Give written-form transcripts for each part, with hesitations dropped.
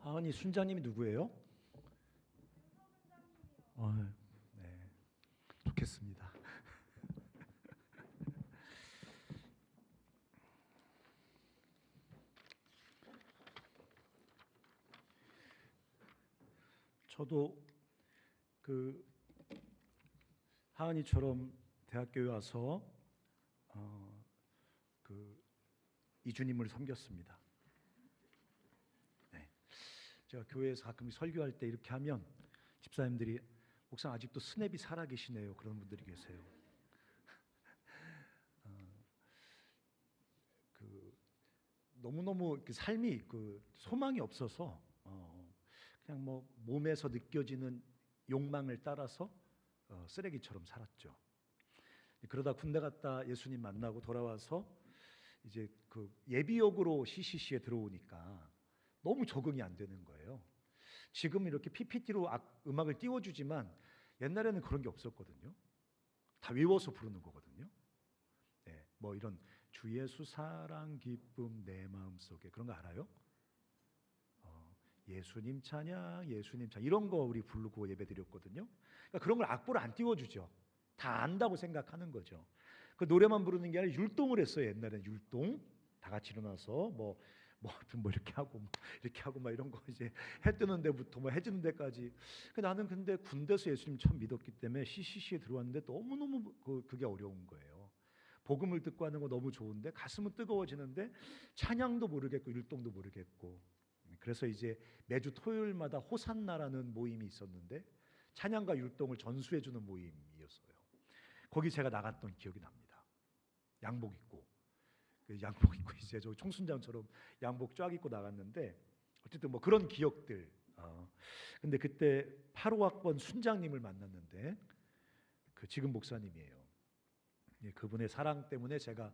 아니 순자님이 누구예요? 네, 좋겠습니다. 저도 그 하은이처럼 대학교에 와서 그 이주님을 섬겼습니다. 네. 제가 교회에서 가끔 설교할 때 이렇게 하면 집사님들이 목사 아직도 스냅이 살아계시네요. 그런 분들이 계세요. 그 너무너무 그 삶이 그 소망이 없어서 그냥 뭐 몸에서 느껴지는 욕망을 따라서 쓰레기처럼 살았죠. 그러다 군대 갔다 예수님 만나고 돌아와서 이제 그 예비역으로 CCC에 들어오니까 너무 적응이 안 되는 거예요. 지금 이렇게 PPT로 음악을 띄워주지만 옛날에는 그런 게 없었거든요. 다 외워서 부르는 거거든요. 네, 뭐 이런 주 예수 사랑 기쁨 내 마음속에 그런 거 알아요? 예수님 찬양 예수님 찬양 이런 거 우리 부르고 예배드렸거든요. 그러니까 그런 걸 악보를 안 띄워주죠. 다 안다고 생각하는 거죠. 그 노래만 부르는 게 아니라 율동을 했어요. 옛날에는 율동 다 같이 일어나서 뭐 이렇게 하고 막 이런 거 이제 해 뜨는 데부터 뭐 해지는 데까지. 나는 근데 군대에서 예수님 처음 믿었기 때문에 CCC에 들어왔는데 너무너무 그게 어려운 거예요. 복음을 듣고 하는 거 너무 좋은데 가슴은 뜨거워지는데 찬양도 모르겠고 율동도 모르겠고. 그래서 이제 매주 토요일마다 호산나라는 모임이 있었는데 찬양과 율동을 전수해주는 모임이었어요. 거기 제가 나갔던 기억이 납니다. 양복 입고 이제 저 총순장처럼 양복 쫙 입고 나갔는데 어쨌든 뭐 그런 기억들. 근데 그때 8호학번 순장님을 만났는데 그 지금 목사님이에요. 그분의 사랑 때문에 제가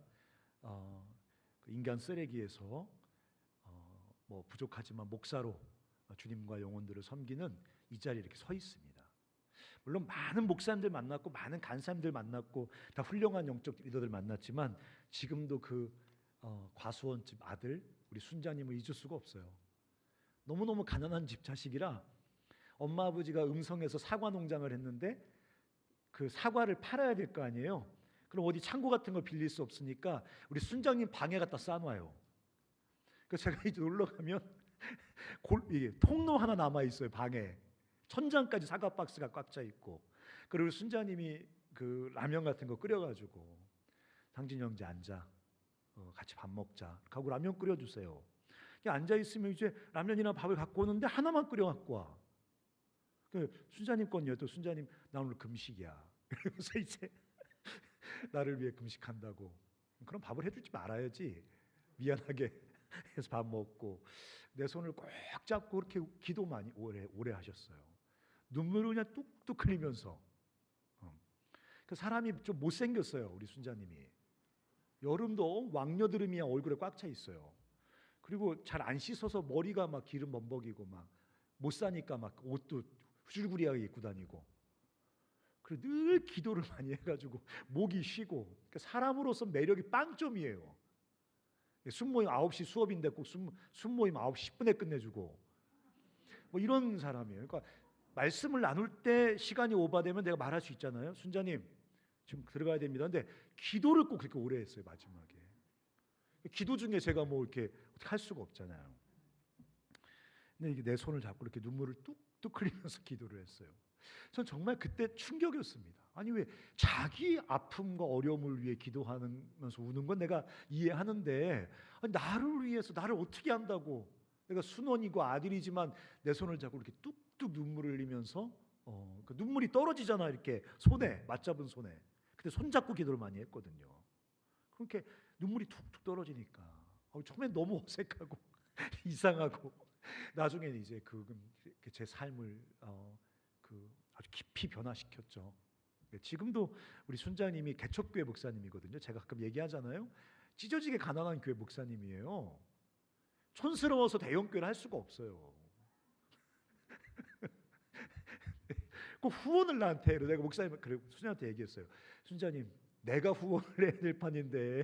그 인간 쓰레기에서 뭐 부족하지만 목사로 주님과 영혼들을 섬기는 이 자리에 이렇게 서 있습니다. 물론 많은 목사님들 만났고 많은 간사님들 만났고 다 훌륭한 영적 리더들 만났지만 지금도 그 과수원집 아들 우리 순자님을 잊을 수가 없어요. 너무너무 가난한 집 자식이라 엄마 아버지가 음성에서 사과 농장을 했는데 그 사과를 팔아야 될 거 아니에요. 그럼 어디 창고 같은 걸 빌릴 수 없으니까 우리 순장님 방에 갖다 싸놔요. 그래서 제가 이제 놀러 가면 통로 하나 남아 있어요. 방에 천장까지 사과 박스가 꽉 차 있고. 그리고 순자님이 그 라면 같은 거 끓여가지고 상진이 형제 앉아 같이 밥 먹자 하고 라면 끓여주세요. 앉아 있으면 이제 라면이나 밥을 갖고 오는데 하나만 끓여 갖고 와. 순자님 건요. 또 순자님 나 오늘 금식이야. 그래서 이제 나를 위해 금식한다고. 그럼 밥을 해주지 말아야지. 미안하게 해서 밥 먹고 내 손을 꼭 잡고 그렇게 기도 많이 오래 하셨어요. 눈물을 그냥 뚝뚝 흘리면서. 그 사람이 좀 못생겼어요. 우리 순자님이. 여름도 왕녀드름이야 얼굴에 꽉 차 있어요. 그리고 잘 안 씻어서 머리가 막 기름 범벅이고 막 못 사니까 막 옷도 후줄구리하게 입고 다니고. 그리고 늘 기도를 많이 해가지고 목이 쉬고. 그러니까 사람으로서 매력이 빵점이에요. 순모임 9시 수업인데 꼭 순모임 9시 10분에 끝내주고 뭐 이런 사람이에요. 그러니까 말씀을 나눌 때 시간이 오바되면 내가 말할 수 있잖아요. 순자님 지금 들어가야 됩니다. 근데 기도를 꼭 그렇게 오래 했어요. 마지막에 기도 중에 제가 뭐 이렇게 어떻게 할 수가 없잖아요. 근데 이게 내 손을 잡고 이렇게 눈물을 뚝뚝 흘리면서 기도를 했어요. 전 정말 그때 충격이었습니다. 아니 왜 자기 아픔과 어려움을 위해 기도하면서 우는 건 내가 이해하는데 아니, 나를 위해서 나를 어떻게 한다고 내가 순원이고 아들이지만 내 손을 잡고 이렇게 뚝뚝 눈물을 흘리면서 그 눈물이 떨어지잖아 이렇게 손에 맞잡은 손에 그때 손 잡고 기도를 많이 했거든요. 그렇게 눈물이 툭툭 떨어지니까 처음엔 너무 어색하고 이상하고 나중에는 이제 제 삶을 아주 깊이 변화시켰죠. 지금도 우리 순자님이 개척교회 목사님이거든요. 제가 가끔 얘기하잖아요. 찢어지게 가난한 교회 목사님이에요. 촌스러워서 대형교회를 할 수가 없어요. 그 후원을 나한테 내가 목사님 그래 순자한테 얘기했어요. 순자님 내가 후원을 해야 될 판인데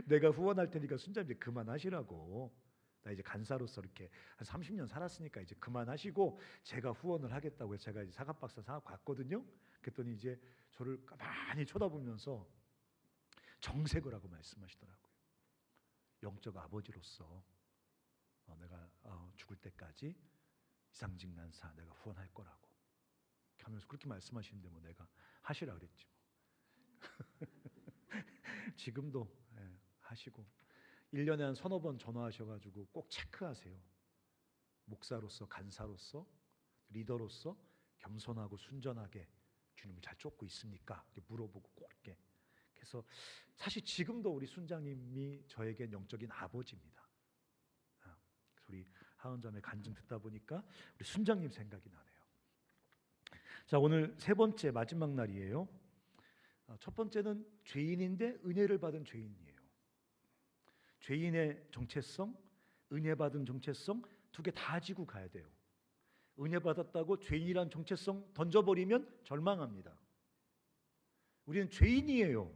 내가 후원할 테니까 순자님 이제 그만하시라고. 나 이제 간사로서 이렇게 한 30년 살았으니까 이제 그만하시고 제가 후원을 하겠다고 해서 제가 이제 사각박사 사갖고 갔거든요. 그랬더니 이제 저를 가만히 쳐다보면서 정색을 하고 말씀하시더라고요. 영적 아버지로서 내가 죽을 때까지 이상직난사 내가 후원할 거라고 하면서 그렇게 말씀하시는데 뭐 내가 하시라 그랬지 뭐. 지금도 하시고 1년에 한 서너 번 전화하셔가지고 꼭 체크하세요. 목사로서, 간사로서, 리더로서 겸손하고 순전하게 주님을 잘 쫓고 있습니까? 이렇게 물어보고 꼭 이렇게. 그래서 사실 지금도 우리 순장님이 저에겐 영적인 아버지입니다. 그래서 우리 하은자매 간증 듣다 보니까 우리 순장님 생각이 나네요. 자, 오늘 세 번째 마지막 날이에요. 첫 번째는 죄인인데 은혜를 받은 죄인이에요. 죄인의 정체성, 은혜 받은 정체성 두 개 다 지고 가야 돼요. 은혜 받았다고 죄인이란 정체성 던져버리면 절망합니다. 우리는 죄인이에요.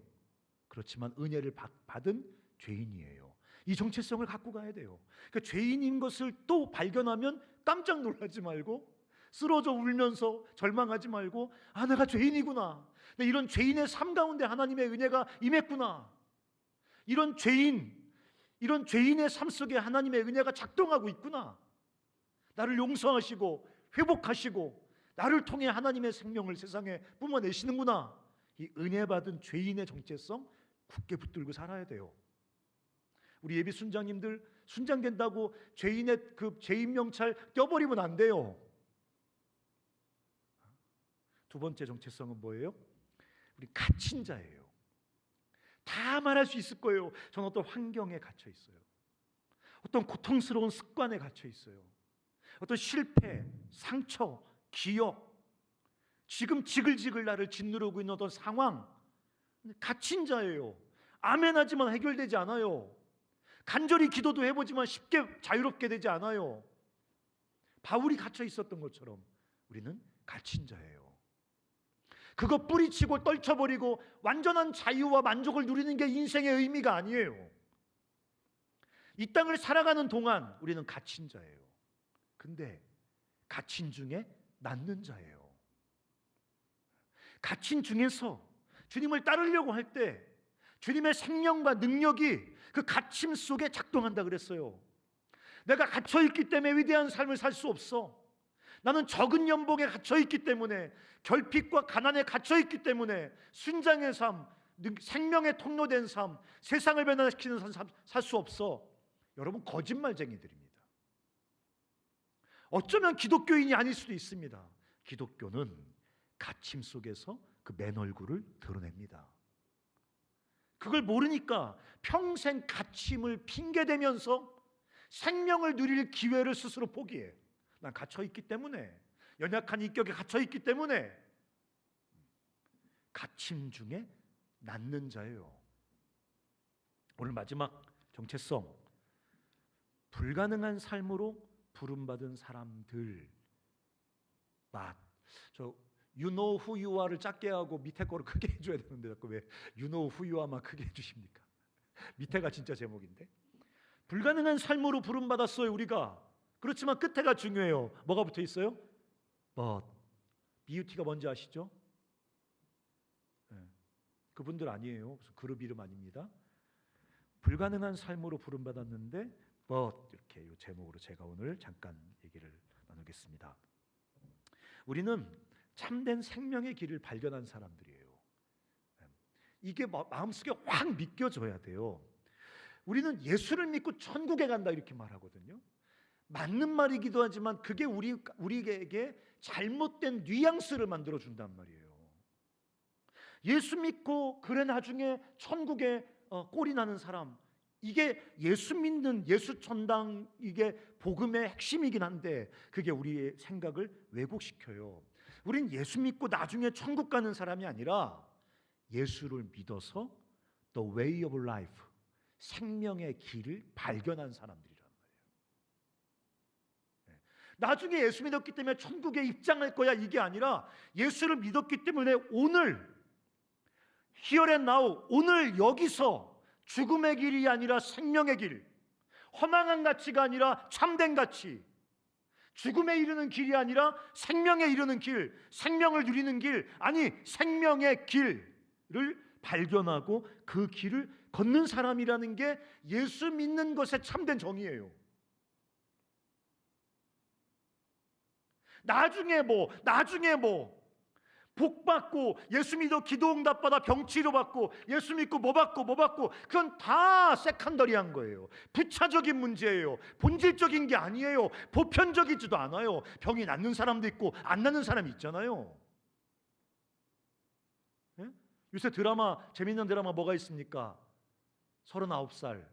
그렇지만 은혜를 받은 죄인이에요. 이 정체성을 갖고 가야 돼요. 그러니까 죄인인 것을 또 발견하면 깜짝 놀라지 말고 쓰러져 울면서 절망하지 말고 내가 죄인이구나. 근데 이런 죄인의 삶 가운데 하나님의 은혜가 임했구나. 이런 죄인의 삶 속에 하나님의 은혜가 작동하고 있구나. 나를 용서하시고 회복하시고 나를 통해 하나님의 생명을 세상에 뿜어내시는구나. 이 은혜 받은 죄인의 정체성 굳게 붙들고 살아야 돼요. 우리 예비 순장님들 순장된다고 죄인의 그 죄인 명찰 껴버리면 안 돼요. 두 번째 정체성은 뭐예요? 우리 갇힌 자예요. 다 말할 수 있을 거예요. 저는 어떤 환경에 갇혀 있어요. 어떤 고통스러운 습관에 갇혀 있어요. 어떤 실패, 상처, 기억, 지금 지글지글 나를 짓누르고 있는 어떤 상황, 갇힌 자예요. 아멘하지만 해결되지 않아요. 간절히 기도도 해보지만 쉽게 자유롭게 되지 않아요. 바울이 갇혀 있었던 것처럼 우리는 갇힌 자예요. 그거 뿌리치고 떨쳐버리고 완전한 자유와 만족을 누리는 게 인생의 의미가 아니에요. 이 땅을 살아가는 동안 우리는 갇힌 자예요. 근데 갇힌 중에 낫는 자예요. 갇힌 중에서 주님을 따르려고 할 때 주님의 생명과 능력이 그 갇힘 속에 작동한다 그랬어요. 내가 갇혀있기 때문에 위대한 삶을 살 수 없어. 나는 적은 연봉에 갇혀있기 때문에, 결핍과 가난에 갇혀있기 때문에 순장의 삶, 생명의 통로된 삶, 세상을 변화시키는 삶 살 수 없어. 여러분 거짓말쟁이들입니다. 어쩌면 기독교인이 아닐 수도 있습니다. 기독교는 갇힘 속에서 그 맨 얼굴을 드러냅니다. 그걸 모르니까 평생 갇힘을 핑계대면서 생명을 누릴 기회를 스스로 포기해. 난 갇혀있기 때문에, 연약한 인격에 갇혀있기 때문에. 갇힘 중에 낫는 자예요. 오늘 마지막 정체성, 불가능한 삶으로 부름받은 사람들. You know who you are를 작게 하고 밑에 거를 크게 해줘야 되는데 자꾸 왜 You know who you are만 크게 해주십니까? 밑에가 진짜 제목인데. 불가능한 삶으로 부름받았어요 우리가. 그렇지만 끝에가 중요해요. 뭐가 붙어 있어요? But. BUT가 뭔지 아시죠? 그분들 아니에요. 무슨 그룹 이름 아닙니다. 불가능한 삶으로 부름받았는데 But 이렇게 이 제목으로 제가 오늘 잠깐 얘기를 나누겠습니다. 우리는 참된 생명의 길을 발견한 사람들이에요. 이게 마음속에 확 믿겨져야 돼요. 우리는 예수를 믿고 천국에 간다 이렇게 말하거든요. 맞는 말이기도 하지만 그게 우리에게 잘못된 뉘앙스를 만들어준단 말이에요. 예수 믿고 그래 나중에 천국에 꼴이 나는 사람, 이게 예수 믿는 예수 천당, 이게 복음의 핵심이긴 한데 그게 우리의 생각을 왜곡시켜요. 우린 예수 믿고 나중에 천국 가는 사람이 아니라 예수를 믿어서 The way of life, 생명의 길을 발견한 사람들이란 말이에요. 나중에 예수 믿었기 때문에 천국에 입장할 거야 이게 아니라 예수를 믿었기 때문에 오늘 Here and now, 오늘 여기서 죽음의 길이 아니라 생명의 길, 허망한 가치가 아니라 참된 가치, 죽음에 이르는 길이 아니라 생명에 이르는 길, 생명을 누리는 길, 아니 생명의 길을 발견하고 그 길을 걷는 사람이라는 게 예수 믿는 것의 참된 정의예요. 나중에 복 받고 예수 믿어 기도 응답 받아 병 치료 받고 예수 믿고 뭐 받고 그건 다 세컨더리한 거예요. 부차적인 문제예요. 본질적인 게 아니에요. 보편적이지도 않아요. 병이 낫는 사람도 있고 안 낫는 사람이 있잖아요. 예? 요새 재밌는 드라마 뭐가 있습니까? 39살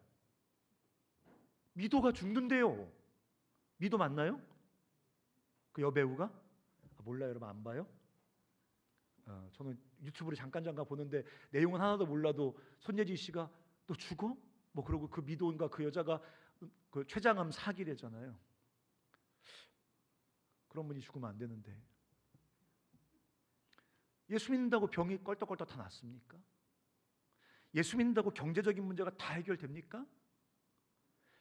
미도가 죽는데요. 미도 맞나요? 그 여배우가? 몰라요. 여러분 안 봐요? 저는 유튜브로 잠깐 보는데 내용은 하나도 몰라도 손예진 씨가 너 죽어? 뭐 그러고 그 미도인가 그 여자가 그 췌장암 사기래잖아요. 그런 분이 죽으면 안 되는데 예수 믿는다고 병이 껄떡껄떡 다 낫습니까? 예수 믿는다고 경제적인 문제가 다 해결됩니까?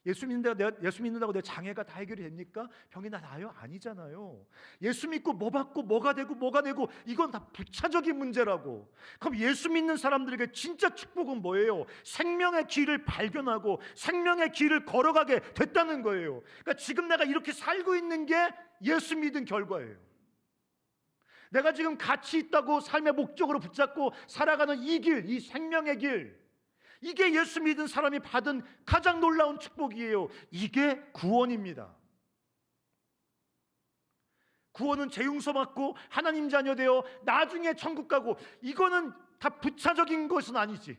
예수 믿는다고 내 장애가 다 해결이 됩니까? 병이 다 나아요? 아니잖아요. 예수 믿고 뭐 받고 뭐가 되고 이건 다 부차적인 문제라고. 그럼 예수 믿는 사람들에게 진짜 축복은 뭐예요? 생명의 길을 발견하고 생명의 길을 걸어가게 됐다는 거예요. 그러니까 지금 내가 이렇게 살고 있는 게 예수 믿은 결과예요. 내가 지금 가치 있다고 삶의 목적으로 붙잡고 살아가는 이 길, 이 생명의 길, 이게 예수 믿은 사람이 받은 가장 놀라운 축복이에요. 이게 구원입니다. 구원은 재용서 받고 하나님 자녀 되어 나중에 천국 가고, 이거는 다 부차적인 것은 아니지.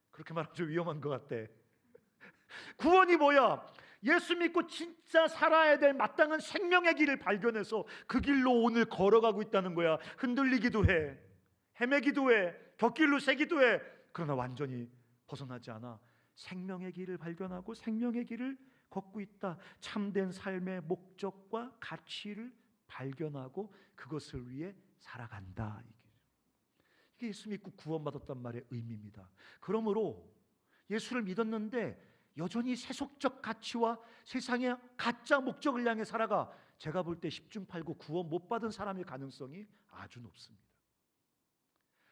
그렇게 말하면 좀 위험한 것 같아. 구원이 뭐야? 예수 믿고 진짜 살아야 될 마땅한 생명의 길을 발견해서 그 길로 오늘 걸어가고 있다는 거야. 흔들리기도 해, 헤매기도 해, 곁길로 새기도 해. 그러나 완전히 벗어나지 않아. 생명의 길을 발견하고 생명의 길을 걷고 있다. 참된 삶의 목적과 가치를 발견하고 그것을 위해 살아간다. 이게 예수 믿고 구원받았단 말의 의미입니다. 그러므로 예수를 믿었는데 여전히 세속적 가치와 세상의 가짜 목적을 향해 살아가, 제가 볼 때 10중 8구 구원 못 받은 사람의 가능성이 아주 높습니다.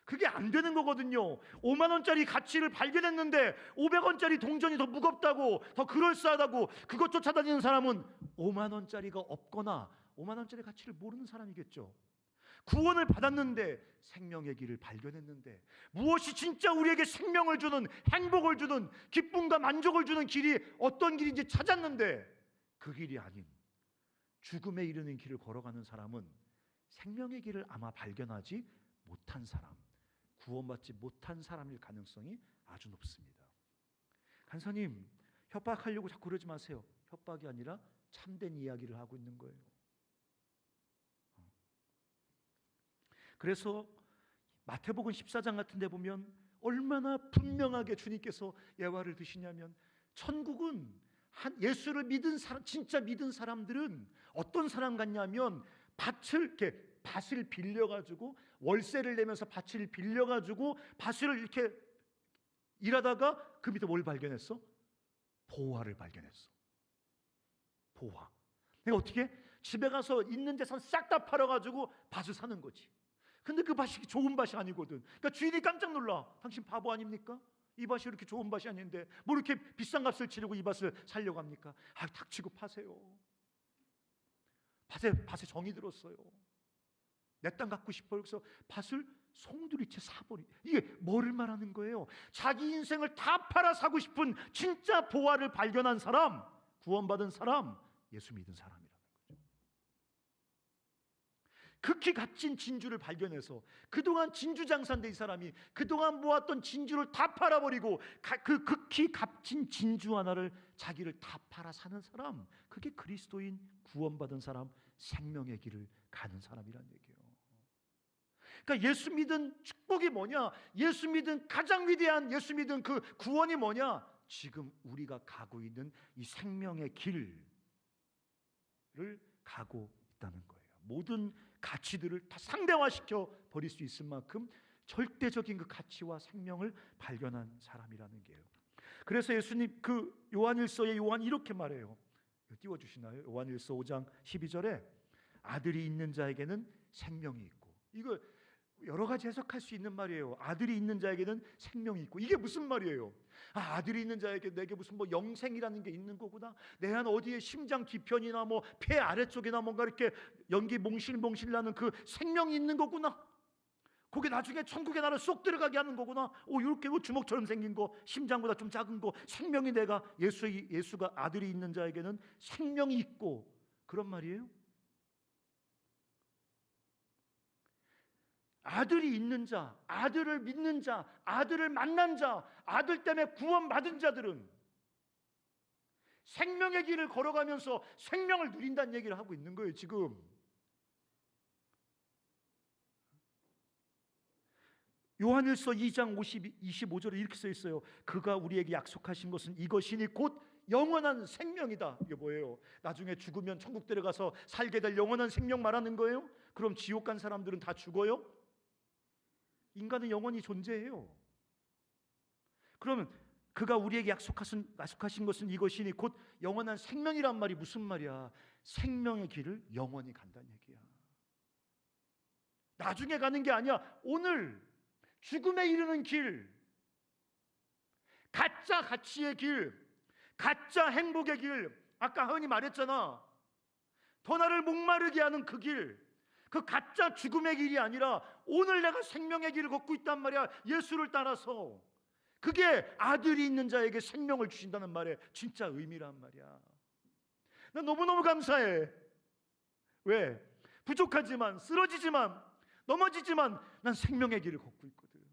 그게 안 되는 거거든요. 5만 원짜리 가치를 발견했는데 500원짜리 동전이 더 무겁다고, 더 그럴싸하다고 그것 쫓아다니는 사람은 5만 원짜리가 없거나 5만 원짜리 가치를 모르는 사람이겠죠. 구원을 받았는데 생명의 길을 발견했는데, 무엇이 진짜 우리에게 생명을 주는, 행복을 주는, 기쁨과 만족을 주는 길이 어떤 길인지 찾았는데 그 길이 아닌 죽음에 이르는 길을 걸어가는 사람은 생명의 길을 아마 발견하지 못한 사람, 구원받지 못한 사람일 가능성이 아주 높습니다. 간사님, 협박하려고 자꾸 그러지 마세요. 협박이 아니라 참된 이야기를 하고 있는 거예요. 그래서 마태복음 14장 같은 데 보면 얼마나 분명하게 주님께서 예화를 드시냐면, 천국은 예수를 믿은 사람, 진짜 믿은 사람들은 어떤 사람 같냐면 밭을 빌려가지고 월세를 내면서 밭을 빌려가지고 밭을 이렇게 일하다가 그 밑에 뭘 발견했어? 보화를 발견했어. 보화. 내가 어떻게? 집에 가서 있는 재산 싹 다 팔아가지고 밭을 사는 거지. 근데 그 밭이 좋은 밭이 아니거든. 그러니까 주인이 깜짝 놀라. 당신 바보 아닙니까? 이 밭이 이렇게 좋은 밭이 아닌데 뭐 이렇게 비싼 값을 치르고 이 밭을 살려고 합니까? 닥치고 파세요. 밭에 정이 들었어요. 내 땅 갖고 싶어요. 그래서 밭을 송두리째 사버리. 이게 뭐를 말하는 거예요? 자기 인생을 다 팔아 사고 싶은 진짜 보화를 발견한 사람, 구원받은 사람, 예수 믿은 사람이라는 거죠. 극히 값진 진주를 발견해서, 그동안 진주 장사인데 이 사람이 그동안 모았던 진주를 다 팔아버리고 그 극히 값진 진주 하나를 자기를 다 팔아 사는 사람, 그게 그리스도인, 구원받은 사람, 생명의 길을 가는 사람이란 얘기예요. 그러니까 예수 믿은 축복이 뭐냐? 예수 믿은 가장 위대한 예수 믿은 그 구원이 뭐냐? 지금 우리가 가고 있는 이 생명의 길을 가고 있다는 거예요. 모든 가치들을 다 상대화시켜 버릴 수 있을 만큼 절대적인 그 가치와 생명을 발견한 사람이라는 게요. 그래서 예수님 그 요한일서에 요한이 이렇게 말해요. 띄워주시나요? 요한일서 5장 12절에 아들이 있는 자에게는 생명이 있고, 이거 여러 가지 해석할 수 있는 말이에요. 아들이 있는 자에게는 생명이 있고, 이게 무슨 말이에요? 아들이 있는 자에게 내게 무슨 뭐 영생이라는 게 있는 거구나. 내 한 어디에 심장 뒤편이나 뭐 폐 아래쪽이나 뭔가 이렇게 연기 몽실몽실 나는 그 생명이 있는 거구나. 그게 나중에 천국의 나라 쏙 들어가게 하는 거구나. 이렇게 주먹처럼 생긴 거, 심장보다 좀 작은 거, 생명이 내가 예수가 아들이 있는 자에게는 생명이 있고, 그런 말이에요. 아들이 있는 자, 아들을 믿는 자, 아들을 만난 자, 아들 때문에 구원받은 자들은 생명의 길을 걸어가면서 생명을 누린다는 얘기를 하고 있는 거예요. 지금 요한일서 2장 25절에 이렇게 써 있어요. 그가 우리에게 약속하신 것은 이것이니 곧 영원한 생명이다. 이게 뭐예요? 나중에 죽으면 천국 들어가서 살게 될 영원한 생명 말하는 거예요? 그럼 지옥 간 사람들은 다 죽어요? 인간은 영원히 존재해요. 그러면 그가 우리에게 약속하신 것은 이것이니 곧 영원한 생명이란 말이 무슨 말이야? 생명의 길을 영원히 간다는 얘기야. 나중에 가는 게 아니야. 오늘 죽음에 이르는 길, 가짜 가치의 길, 가짜 행복의 길, 아까 하은이 말했잖아. 더 나를 목마르게 하는 그 길, 그 가짜 죽음의 길이 아니라 오늘 내가 생명의 길을 걷고 있단 말이야. 예수를 따라서. 그게 아들이 있는 자에게 생명을 주신다는 말에 진짜 의미란 말이야. 난 너무너무 감사해. 왜? 부족하지만, 쓰러지지만, 넘어지지만 난 생명의 길을 걷고 있거든.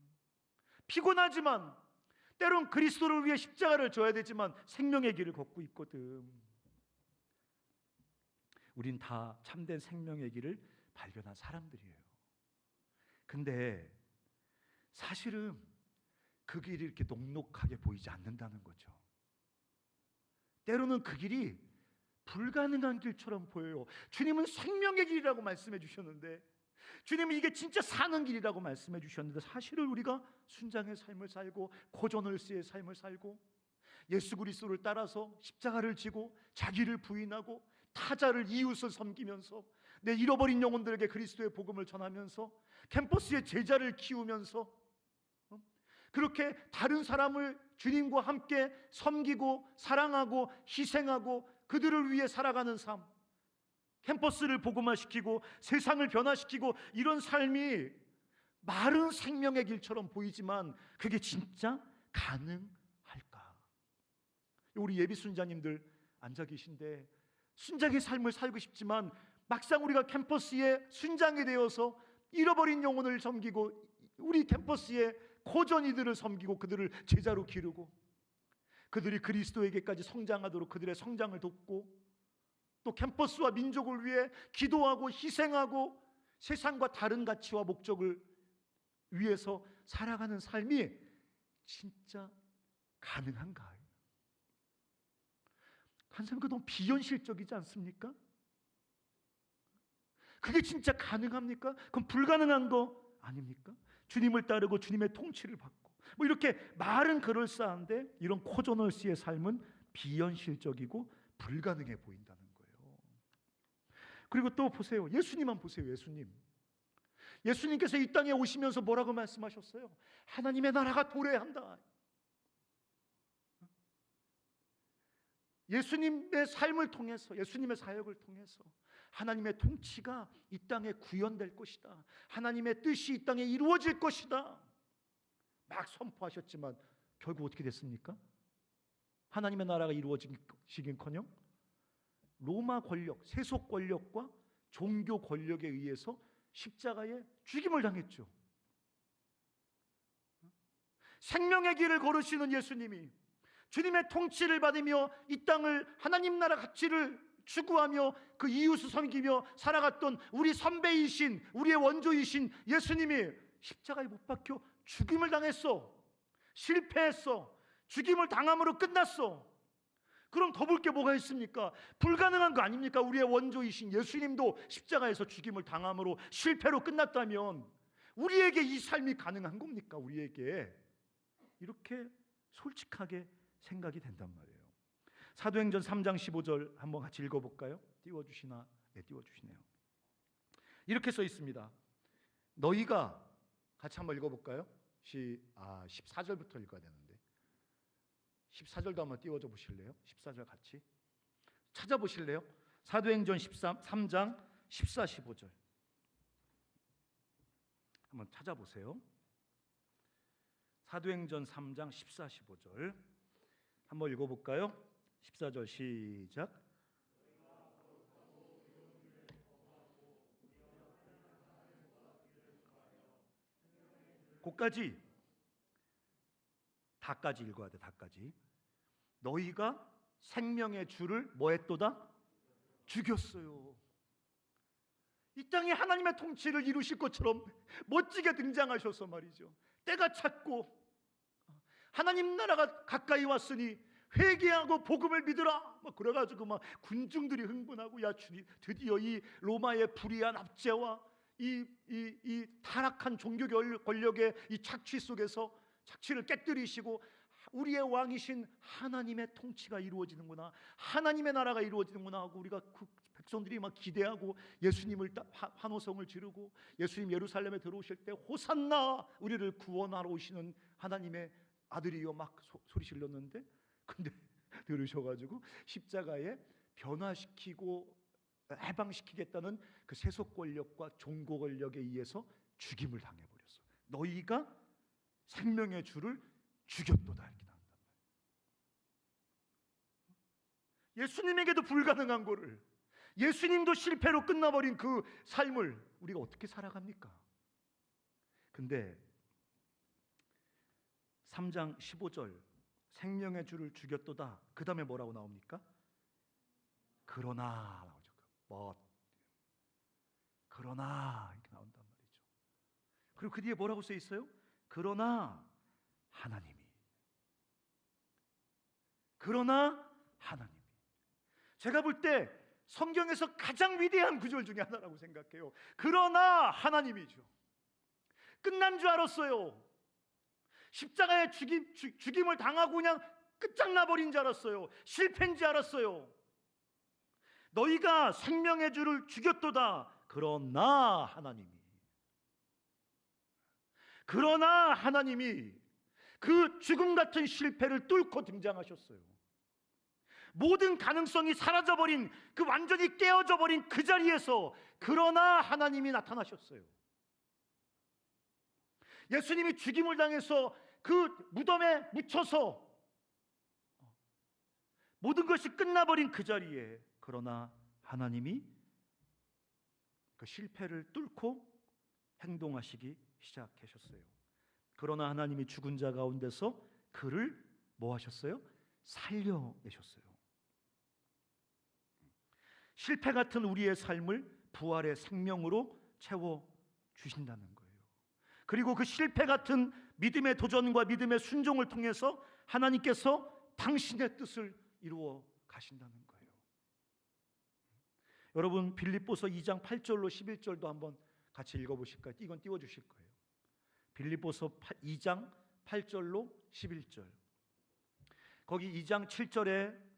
피곤하지만, 때론 그리스도를 위해 십자가를 져야 되지만 생명의 길을 걷고 있거든. 우린 다 참된 생명의 길을 발견한 사람들이에요. 근데 사실은 그 길이 이렇게 녹록하게 보이지 않는다는 거죠. 때로는 그 길이 불가능한 길처럼 보여요. 주님은 생명의 길이라고 말씀해 주셨는데, 주님은 이게 진짜 사는 길이라고 말씀해 주셨는데, 사실은 우리가 순장의 삶을 살고 고전을스의 삶을 살고 예수 그리스도를 따라서 십자가를 지고 자기를 부인하고 타자를 이웃을 섬기면서 내 잃어버린 영혼들에게 그리스도의 복음을 전하면서 캠퍼스의 제자를 키우면서 그렇게 다른 사람을 주님과 함께 섬기고 사랑하고 희생하고 그들을 위해 살아가는 삶, 캠퍼스를 복음화시키고 세상을 변화시키고, 이런 삶이 마른 생명의 길처럼 보이지만 그게 진짜 가능할까? 우리 예비 순자님들 앉아 계신데 순장의 삶을 살고 싶지만 막상 우리가 캠퍼스에 순장이 되어서 잃어버린 영혼을 섬기고 우리 캠퍼스의 고전이들을 섬기고 그들을 제자로 기르고 그들이 그리스도에게까지 성장하도록 그들의 성장을 돕고 또 캠퍼스와 민족을 위해 기도하고 희생하고 세상과 다른 가치와 목적을 위해서 살아가는 삶이 진짜 가능한가? 한참 그 너무 비현실적이지 않습니까? 그게 진짜 가능합니까? 그럼 불가능한 거 아닙니까? 주님을 따르고 주님의 통치를 받고 뭐 이렇게 말은 그럴싸한데 이런 코저널스의 삶은 비현실적이고 불가능해 보인다는 거예요. 그리고 또 보세요. 예수님만 보세요. 예수님께서 이 땅에 오시면서 뭐라고 말씀하셨어요? 하나님의 나라가 도래한다. 예수님의 삶을 통해서, 예수님의 사역을 통해서 하나님의 통치가 이 땅에 구현될 것이다. 하나님의 뜻이 이 땅에 이루어질 것이다. 막 선포하셨지만 결국 어떻게 됐습니까? 하나님의 나라가 이루어지긴커녕 로마 권력, 세속 권력과 종교 권력에 의해서 십자가에 죽임을 당했죠. 생명의 길을 걸으시는 예수님이 주님의 통치를 받으며 이 땅을 하나님 나라 가치를 추구하며 그 이웃을 섬기며 살아갔던 우리 선배이신, 우리의 원조이신 예수님이 십자가에 못 박혀 죽임을 당했어. 실패했어. 죽임을 당함으로 끝났어. 그럼 더 볼 게 뭐가 있습니까? 불가능한 거 아닙니까? 우리의 원조이신 예수님도 십자가에서 죽임을 당함으로 실패로 끝났다면 우리에게 이 삶이 가능한 겁니까? 우리에게 이렇게 솔직하게 생각이 된단 말이에요. 사도행전 3장 15절 한번 같이 읽어볼까요? 띄워주시나? 네, 띄워주시네요. 이렇게 써 있습니다. 너희가, 같이 한번 읽어볼까요? 14절부터 읽어야 되는데 14절도 한번 띄워줘 보실래요? 14절 같이 찾아보실래요? 사도행전 3장 14, 15절 한번 찾아보세요. 사도행전 3장 14, 15절 한번 읽어볼까요? 14절 시작. 고까지, 다까지 읽어야 돼. 다까지. 너희가 생명의 주를 뭐했도다? 죽였어요. 이 땅에 하나님의 통치를 이루실 것처럼 멋지게 등장하셔서 말이죠. 때가 찼고 하나님 나라가 가까이 왔으니 회개하고 복음을 믿으라. 그래가지고 막 군중들이 흥분하고, 야 드디어 이 로마의 불의한 압제와 이 타락한 종교 권력의 이 착취 속에서 착취를 깨뜨리시고 우리의 왕이신 하나님의 통치가 이루어지는구나, 하나님의 나라가 이루어지는구나 하고 우리가 그 백성들이 막 기대하고 예수님을 환호성을 지르고, 예수님 예루살렘에 들어오실 때 호산나, 우리를 구원하러 오시는 하나님의 아들이여 막 소리 질렀는데, 근데 들으셔가지고 십자가에 변화시키고 해방시키겠다는 그 세속 권력과 종고 권력에 의해서 죽임을 당해버렸어. 너희가 생명의 주를 죽였도다, 이렇게 나온단 말이에요. 예수님에게도 불가능한 거를, 예수님도 실패로 끝나버린 그 삶을 우리가 어떻게 살아갑니까? 근데 3장 15절 생명의 주를 죽였도다, 그 다음에 뭐라고 나옵니까? 그러나 나오죠. 그러나 이렇게 나온단 말이죠. 그리고 그 뒤에 뭐라고 써 있어요? 그러나 하나님이. 제가 볼 때 성경에서 가장 위대한 구절 중에 하나라고 생각해요. 그러나 하나님이죠. 끝난 줄 알았어요. 십자가에 죽임을 당하고 그냥 끝장나버린 줄 알았어요. 실패인 줄 알았어요. 너희가 생명의 주를 죽였도다. 그러나 하나님이 그 죽음 같은 실패를 뚫고 등장하셨어요. 모든 가능성이 사라져버린, 그 완전히 깨어져버린 그 자리에서 그러나 하나님이 나타나셨어요. 예수님이 죽임을 당해서 그 무덤에 묻혀서 모든 것이 끝나버린 그 자리에 그러나 하나님이 그 실패를 뚫고 행동하시기 시작하셨어요. 그러나 하나님이 죽은 자 가운데서 그를 뭐 하셨어요? 살려내셨어요. 실패 같은 우리의 삶을 부활의 생명으로 채워주신다는 거예요. 그리고 그 실패 같은 믿음의 도전과 믿음의 순종을 통해서 하나님께서 당신의 뜻을 이루어 가신다는 거예요. 여러분, 빌립보서 2장 8절로 11절도 한번 같이 읽어보실까요? 이건 띄워주실 거예요. 빌립보서 2장 8절로 11절. 거기 2장 7절에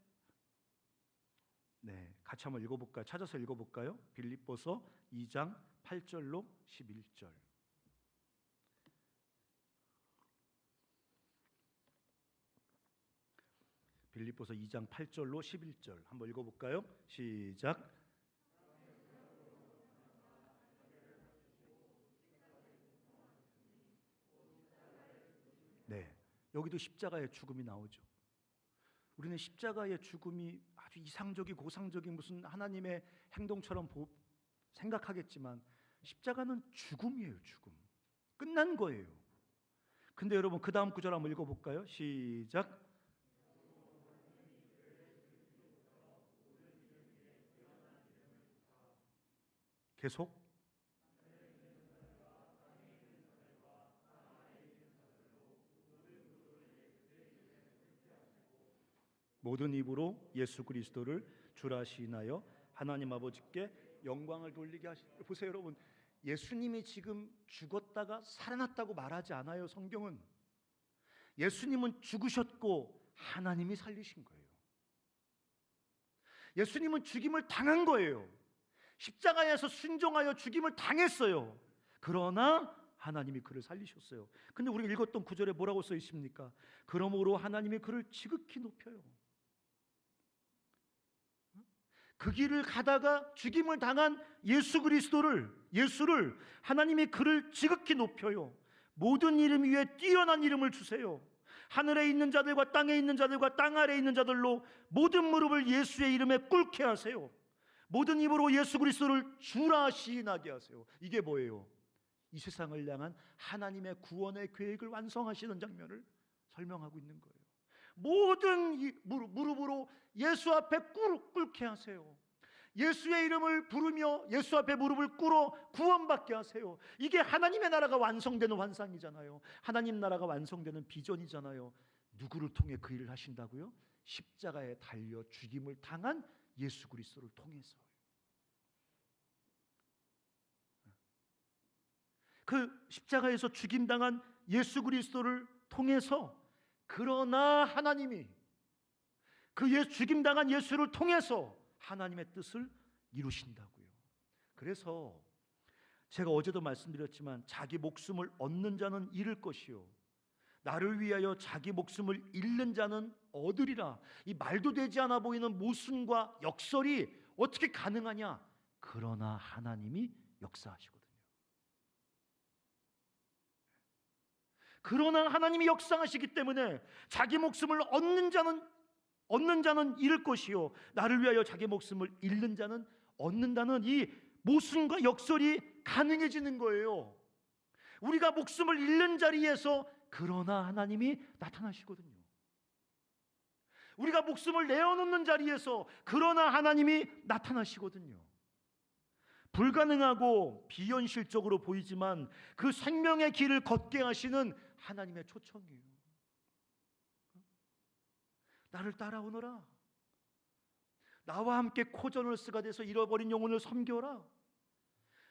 같이 한번 읽어볼까요? 찾아서 읽어볼까요? 빌립보서 2장 8절로 11절. 빌립보서 2장 8절로 11절 한번 읽어볼까요? 시작. 네, 여기도 십자가의 죽음이 나오죠. 우리는 십자가의 죽음이 아주 이상적이고 고상적인 무슨 하나님의 행동처럼 생각하겠지만 십자가는 죽음이에요. 죽음. 끝난 거예요. 근데 여러분, 그 다음 구절 한번 읽어볼까요? 시작. 계속. 모든 입으로 예수 그리스도를 주라 시인하여 하나님 아버지께 영광을 돌리게 하시고. 보세요 여러분, 예수님이 지금 죽었다가 살아났다고 말하지 않아요. 성경은 예수님은 죽으셨고 하나님이 살리신 거예요. 예수님은 죽임을 당한 거예요. 십자가에서 순종하여 죽임을 당했어요. 그러나 하나님이 그를 살리셨어요. 근데 우리가 읽었던 구절에 뭐라고 써 있습니까? 그러므로 하나님이 그를 지극히 높여요. 그 길을 가다가 죽임을 당한 예수를 하나님이 그를 지극히 높여요. 모든 이름 위에 뛰어난 이름을 주세요. 하늘에 있는 자들과 땅에 있는 자들과 땅 아래에 있는 자들로 모든 무릎을 예수의 이름에 꿇게 하세요. 모든 입으로 예수 그리스도를 주라 시인하게 하세요. 이게 뭐예요? 이 세상을 향한 하나님의 구원의 계획을 완성하시는 장면을 설명하고 있는 거예요. 모든 무릎으로 예수 앞에 꿇게 하세요. 예수의 이름을 부르며 예수 앞에 무릎을 꿇어 구원받게 하세요. 이게 하나님의 나라가 완성되는 환상이잖아요. 하나님 나라가 완성되는 비전이잖아요. 누구를 통해 그 일을 하신다고요? 십자가에 달려 죽임을 당한 예수 그리스도를 통해서. 그 십자가에서 죽임당한 예수 그리스도를 통해서, 그러나 하나님이 그 죽임당한 예수를 통해서 하나님의 뜻을 이루신다고요. 그래서 제가 어제도 말씀드렸지만 자기 목숨을 얻는 자는 잃을 것이요 나를 위하여 자기 목숨을 잃는 자는 얻으리라. 이 말도 되지 않아 보이는 모순과 역설이 어떻게 가능하냐? 그러나 하나님이 역사하시거든요. 그러나 하나님이 역사하시기 때문에 자기 목숨을 얻는 자는 잃을 것이요 나를 위하여 자기 목숨을 잃는 자는 얻는다는 이 모순과 역설이 가능해지는 거예요. 우리가 목숨을 잃는 자리에서 그러나 하나님이 나타나시거든요. 우리가 목숨을 내어놓는 자리에서 그러나 하나님이 나타나시거든요. 불가능하고 비현실적으로 보이지만 그 생명의 길을 걷게 하시는 하나님의 초청이에요. 나를 따라오너라. 나와 함께 코저널스가 돼서 잃어버린 영혼을 섬겨라.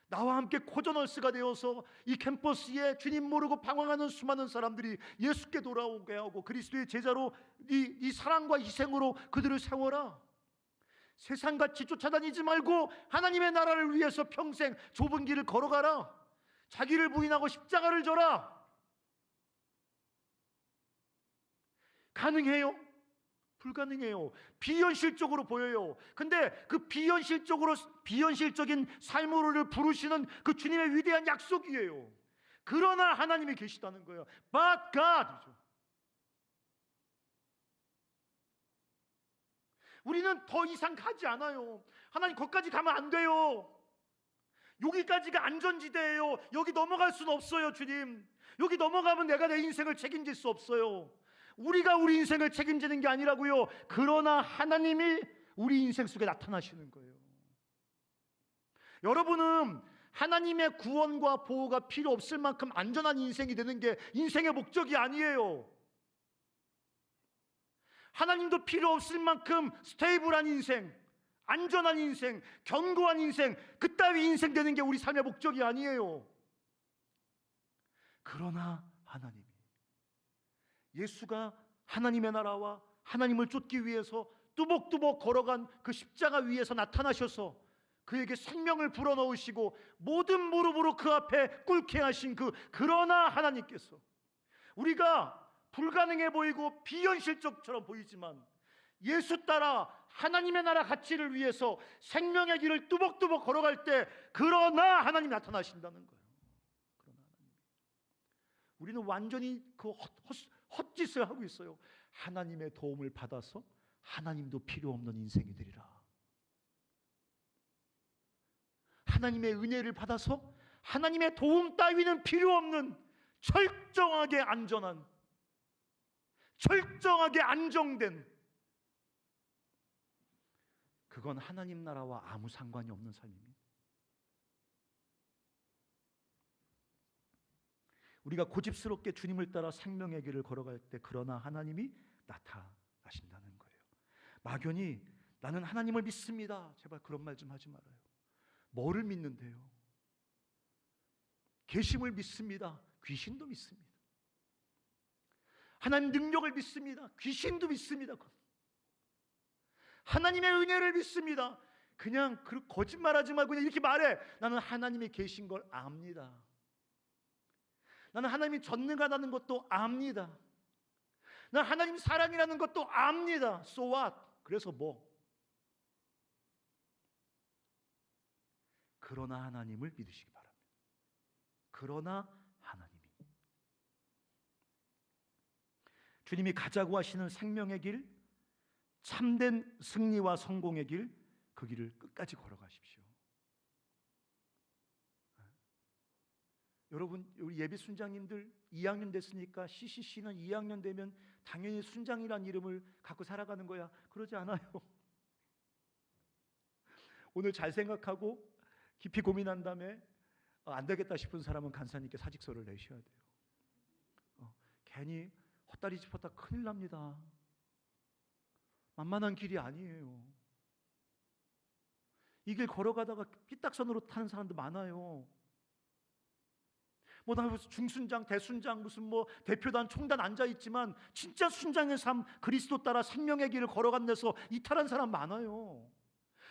나와 함께 코저널스가 되어서 이 캠퍼스에 주님 모르고 방황하는 수많은 사람들이 예수께 돌아오게 하고 그리스도의 제자로 이 사랑과 희생으로 그들을 세워라. 세상같이 쫓아다니지 말고 하나님의 나라를 위해서 평생 좁은 길을 걸어가라. 자기를 부인하고 십자가를 져라. 가능해요? 불가능해요. 비현실적으로 보여요. 근데 그 비현실적인 삶으로를 부르시는 그 주님의 위대한 약속이에요. 그러나 하나님이 계시다는 거예요. But God이죠. 우리는 더 이상 가지 않아요. 하나님 거기까지 가면 안 돼요. 여기까지가 안전지대예요. 여기 넘어갈 수는 없어요. 주님, 여기 넘어가면 내가 내 인생을 책임질 수 없어요. 우리가 우리 인생을 책임지는 게 아니라고요. 그러나 하나님이 우리 인생 속에 나타나시는 거예요. 여러분은 하나님의 구원과 보호가 필요 없을 만큼 안전한 인생이 되는 게 인생의 목적이 아니에요. 하나님도 필요 없을 만큼 스테이블한 인생, 안전한 인생, 견고한 인생, 그따위 인생 되는 게 우리 삶의 목적이 아니에요. 그러나 하나님이, 예수가 하나님의 나라와 하나님을 쫓기 위해서 뚜벅뚜벅 걸어간 그 십자가 위에서 나타나셔서 그에게 생명을 불어넣으시고 모든 무릎으로 그 앞에 꿇게 하신 그러나 하나님께서, 우리가 불가능해 보이고 비현실적처럼 보이지만 예수 따라 하나님의 나라 가치를 위해서 생명의 길을 뚜벅뚜벅 걸어갈 때 그러나 하나님 나타나신다는 거예요. 그러나 하나님, 우리는 완전히 그 헛짓을 하고 있어요. 하나님의 도움을 받아서 하나님도 필요 없는 인생이 되리라. 하나님의 은혜를 받아서 하나님의 도움 따위는 필요 없는 철저하게 안전한, 철저하게 안정된, 그건 하나님 나라와 아무 상관이 없는 삶입니다. 우리가 고집스럽게 주님을 따라 생명의 길을 걸어갈 때 그러나 하나님이 나타나신다는 거예요. 막연히 나는 하나님을 믿습니다, 제발 그런 말 좀 하지 말아요. 뭐를 믿는데요? 계심을 믿습니다. 귀신도 믿습니다. 하나님 능력을 믿습니다. 귀신도 믿습니다. 하나님의 은혜를 믿습니다. 그냥 거짓말하지 말고 그냥 이렇게 말해. 나는 하나님이 계신 걸 압니다. 나는 하나님이 전능하다는 것도 압니다. 나는 하나님 사랑이라는 것도 압니다. So what? 그래서 뭐? 그러나 하나님을 믿으시기 바랍니다. 그러나 하나님이 주님이 가자고 하시는 생명의 길, 참된 승리와 성공의 길, 그 길을 끝까지 걸어가십시오. 여러분, 우리 예비 순장님들 2학년 됐으니까 CCC는 2학년 되면 당연히 순장이란 이름을 갖고 살아가는 거야. 그러지 않아요. 오늘 잘 생각하고 깊이 고민한 다음에 안 되겠다 싶은 사람은 간사님께 사직서를 내셔야 돼요. 괜히 헛다리 짚었다 큰일 납니다. 만만한 길이 아니에요. 이 길 걸어가다가 삐딱선으로 타는 사람도 많아요. 나 무슨 중순장, 대순장, 무슨 대표단, 총단 앉아 있지만 진짜 순장의 삶, 그리스도 따라 생명의 길을 걸어간 데서 이탈한 사람 많아요.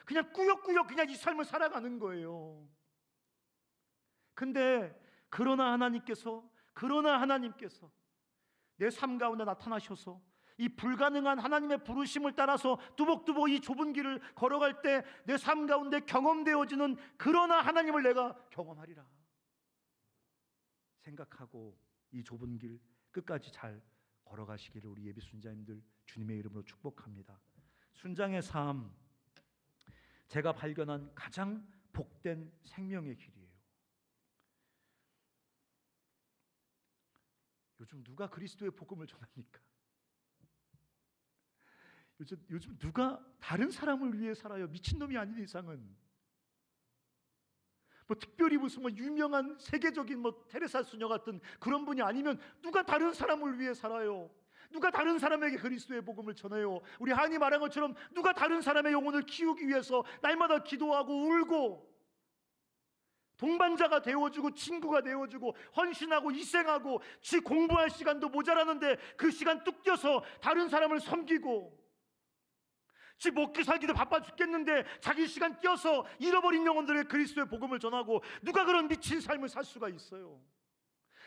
그냥 꾸역꾸역 그냥 이 삶을 살아가는 거예요. 근데 그러나 하나님께서 내 삶 가운데 나타나셔서 이 불가능한 하나님의 부르심을 따라서 뚜벅뚜벅 이 좁은 길을 걸어갈 때 내 삶 가운데 경험되어지는 그러나 하나님을 내가 경험하리라 생각하고 이 좁은 길 끝까지 잘 걸어가시기를 우리 예비 순자님들 주님의 이름으로 축복합니다. 순장의 삶, 제가 발견한 가장 복된 생명의 길이에요. 요즘 누가 그리스도의 복음을 전합니까? 요즘 누가 다른 사람을 위해 살아요? 미친놈이 아닌 이상은. 특별히 무슨 유명한 세계적인 테레사 수녀 같은 그런 분이 아니면 누가 다른 사람을 위해 살아요? 누가 다른 사람에게 그리스도의 복음을 전해요? 우리 한이 말한 것처럼 누가 다른 사람의 영혼을 키우기 위해서 날마다 기도하고 울고 동반자가 되어주고 친구가 되어주고 헌신하고 희생하고 지 공부할 시간도 모자라는데 그 시간 뚝 떼어서 다른 사람을 섬기고 지 먹기 살기도 바빠 죽겠는데 자기 시간 떼어서 잃어버린 영혼들의 그리스도의 복음을 전하고 누가 그런 미친 삶을 살 수가 있어요?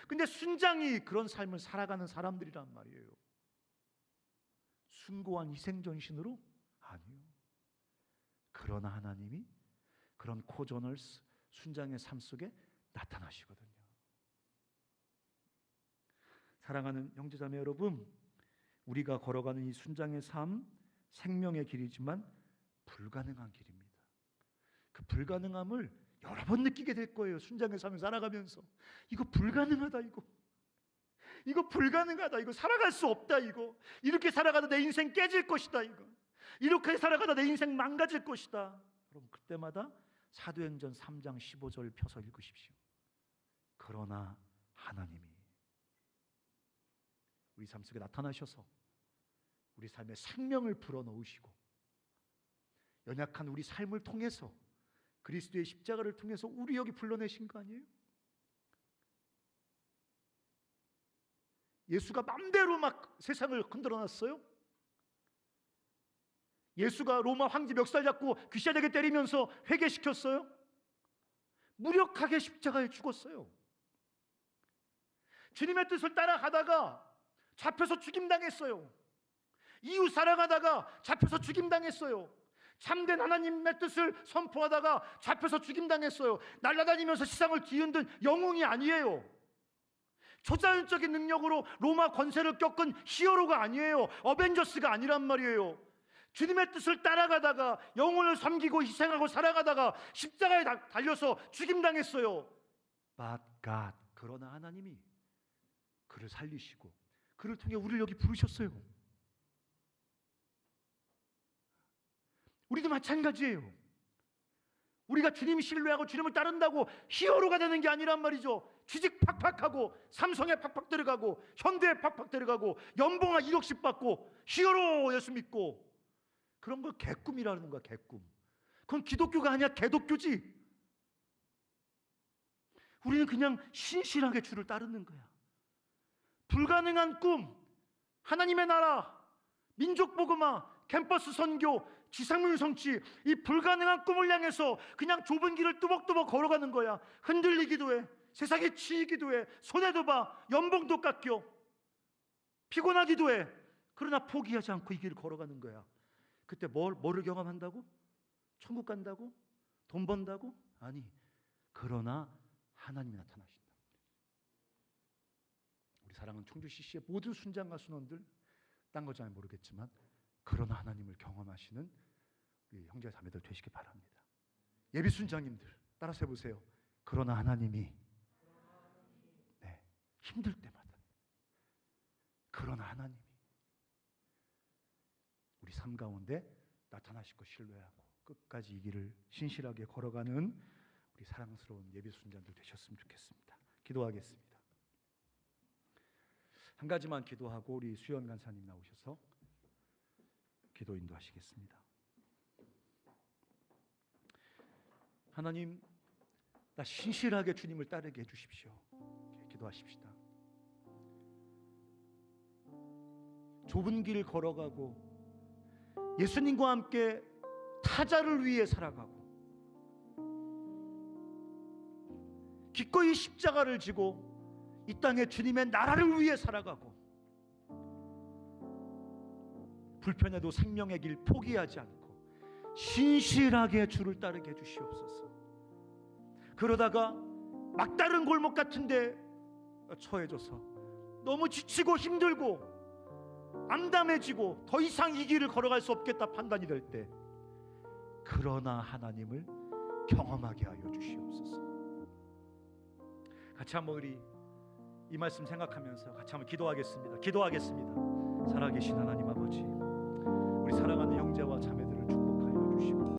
근데 순장이 그런 삶을 살아가는 사람들이란 말이에요. 숭고한 희생전신으로? 아니요. 그러나 하나님이 그런 코저널 순장의 삶 속에 나타나시거든요. 사랑하는 형제자매 여러분, 우리가 걸어가는 이 순장의 삶, 생명의 길이지만 불가능한 길입니다. 그 불가능함을 여러 번 느끼게 될 거예요. 순장의 삶을 살아가면서 이거 불가능하다, 이거 불가능하다, 이거 살아갈 수 없다, 이거 이렇게 살아가다 내 인생 깨질 것이다, 이거 이렇게 살아가다 내 인생 망가질 것이다. 여러분, 그때마다 사도행전 3장 15절 펴서 읽으십시오. 그러나 하나님이 우리 삶 속에 나타나셔서 우리 삶에 생명을 불어넣으시고 연약한 우리 삶을 통해서 그리스도의 십자가를 통해서 우리 여기 불러내신 거 아니에요? 예수가 맘대로 막 세상을 흔들어놨어요? 예수가 로마 황제 멱살 잡고 귀샤되게 때리면서 회개시켰어요? 무력하게 십자가에 죽었어요. 주님의 뜻을 따라가다가 잡혀서 죽임당했어요. 이웃 사랑하다가 잡혀서 죽임당했어요. 참된 하나님의 뜻을 선포하다가 잡혀서 죽임당했어요. 날아다니면서 세상을 뒤흔든 영웅이 아니에요. 초자연적인 능력으로 로마 권세를 꺾은 히어로가 아니에요. 어벤져스가 아니란 말이에요. 주님의 뜻을 따라가다가 영혼을 섬기고 희생하고 살아가다가 십자가에 달려서 죽임당했어요. But God, 그러나 하나님이 그를 살리시고 그를 통해 우리를 여기 부르셨어요. 우리도 마찬가지예요. 우리가 주님 신뢰하고 주님을 따른다고 히어로가 되는 게 아니란 말이죠. 취직 팍팍하고 삼성에 팍팍 들어가고 현대에 팍팍 들어가고 연봉 1억씩 받고 히어로 예수 믿고 그런 걸 개꿈이라는 거야. 개꿈. 그건 기독교가 아니야. 개독교지. 우리는 그냥 신실하게 주를 따르는 거야. 불가능한 꿈, 하나님의 나라, 민족 복음화, 캠퍼스 선교, 지상민 성취, 이 불가능한 꿈을 향해서 그냥 좁은 길을 뚜벅뚜벅 걸어가는 거야. 흔들리기도 해, 세상에 치이기도 해, 손해도 봐, 연봉도 깎여, 피곤하기도 해. 그러나 포기하지 않고 이 길을 걸어가는 거야. 그때 뭐를 경험한다고? 천국 간다고? 돈 번다고? 아니, 그러나 하나님이 나타나신다. 우리 사랑하는 청주 CC의 모든 순장과 순원들, 딴 거 잘 모르겠지만 그러나 하나님을 경험하시는 우리 형제 자매들 되시기 바랍니다. 예비 순장님들 따라서 해보세요. 그러나 하나님이, 네, 힘들 때마다, 그러나 하나님이 우리 삶 가운데 나타나실 것 신뢰하고 끝까지 이 길을 신실하게 걸어가는 우리 사랑스러운 예비 순장들 되셨으면 좋겠습니다. 기도하겠습니다. 한 가지만 기도하고 우리 수연 간사님 나오셔서 기도 인도하시겠습니다. 하나님, 나 신실하게 주님을 따르게 해주십시오. 기도하십시다. 좁은 길 걸어가고 예수님과 함께 타자를 위해 살아가고 기꺼이 십자가를 지고 이 땅에 주님의 나라를 위해 살아가고 불편해도 생명의 길 포기하지 않고 신실하게 주를 따르게 해주시옵소서. 그러다가 막다른 골목 같은데 처해져서 너무 지치고 힘들고 암담해지고 더 이상 이 길을 걸어갈 수 없겠다 판단이 될 때, 그러나 하나님을 경험하게 하여 주시옵소서. 같이 한번 우리 이 말씀 생각하면서 같이 한번 기도하겠습니다. 살아계신 하나님 아버지, 우리 사랑하는 형제와 자매들